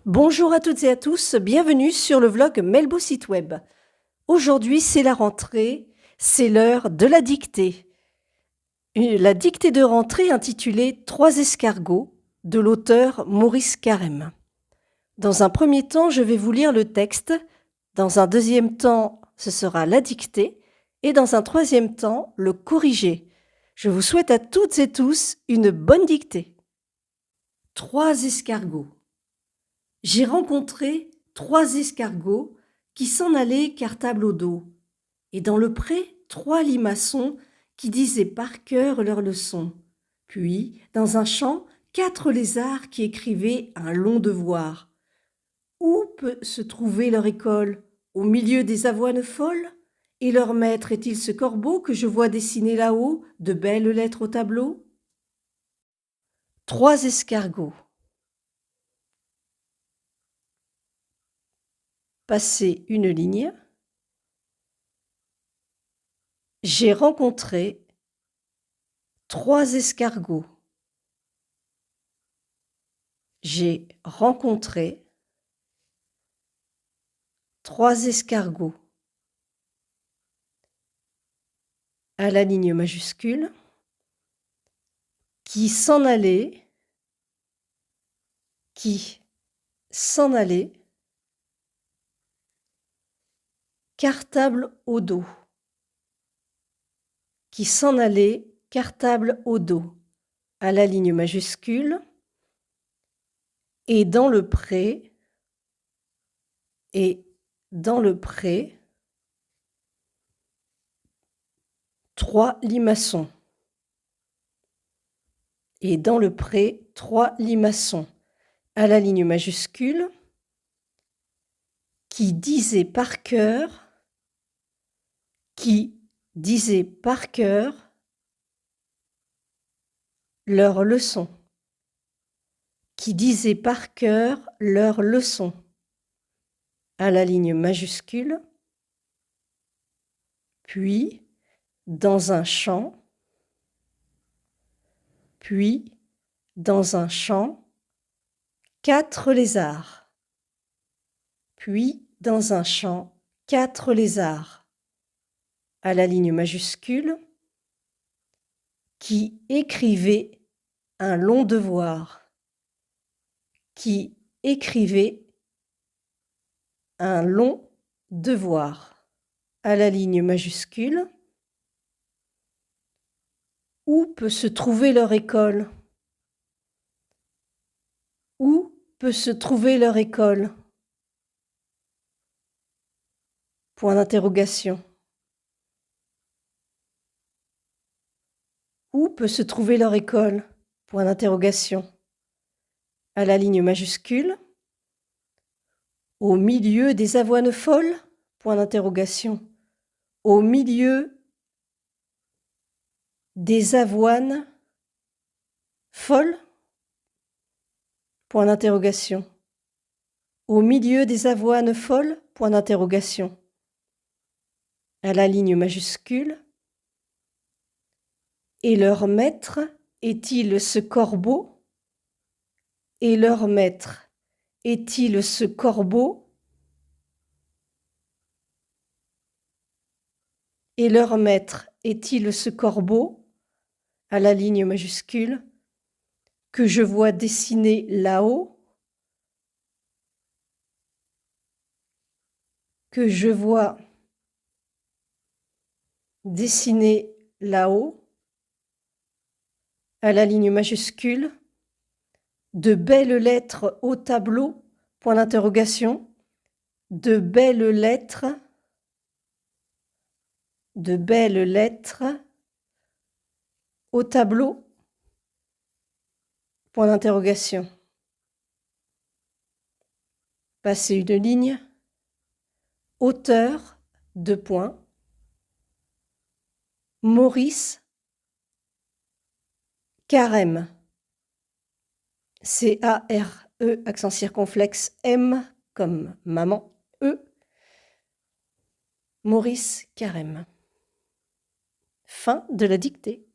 Bonjour à toutes et à tous, bienvenue sur le vlog Melbo Site Web. Aujourd'hui, c'est la rentrée, c'est l'heure de la dictée. La dictée de rentrée intitulée « 3 escargots » de l'auteur Maurice Carême. Dans un premier temps, je vais vous lire le texte. Dans un deuxième temps, ce sera la dictée. Et dans un troisième temps, le corrigé. Je vous souhaite à toutes et tous une bonne dictée. 3 escargots. J'ai rencontré 3 escargots qui s'en allaient cartable au dos, et dans le pré 3 limaçons qui disaient par cœur leurs leçons. Puis, dans un champ, 4 lézards qui écrivaient un long devoir. Où peut se trouver leur école? Au milieu des avoines folles? Et leur maître est-il ce corbeau que je vois dessiner là-haut de belles lettres au tableau? 3 escargots. Passer une ligne. J'ai rencontré 3 escargots. J'ai rencontré 3 escargots. À la ligne majuscule, qui s'en allaient, cartable au dos, qui s'en allait, cartable au dos, à la ligne majuscule, et dans le pré, 3 limaçons. Et dans le pré, 3 limaçons. À la ligne majuscule, qui disaient par cœur leurs leçons. Qui disaient par cœur leurs leçons. À la ligne majuscule, puis dans un champ, 4 lézards. Puis dans un champ, 4 lézards. À la ligne majuscule, qui écrivait un long devoir. Qui écrivait un long devoir. À la ligne majuscule, où peut se trouver leur école? Où peut se trouver leur école? Point d'interrogation. Où peut se trouver leur école? Point d'interrogation. À la ligne majuscule, au milieu des avoines folles? Point d'interrogation. Au milieu des avoines folles? Point d'interrogation. Au milieu des avoines folles? Point d'interrogation. À la ligne majuscule, et leur maître est-il ce corbeau? Et leur maître est-il ce corbeau? Et leur maître est-il ce corbeau? À la ligne majuscule, que je vois dessiner là-haut? Que je vois dessiner là-haut? À la ligne majuscule, de belles lettres au tableau? Point d'interrogation. De belles lettres au tableau? Point d'interrogation. Passer une ligne. Auteur, Maurice Carême. C-A-R-E, accent circonflexe, M comme maman, E. Maurice Carême. Fin de la dictée.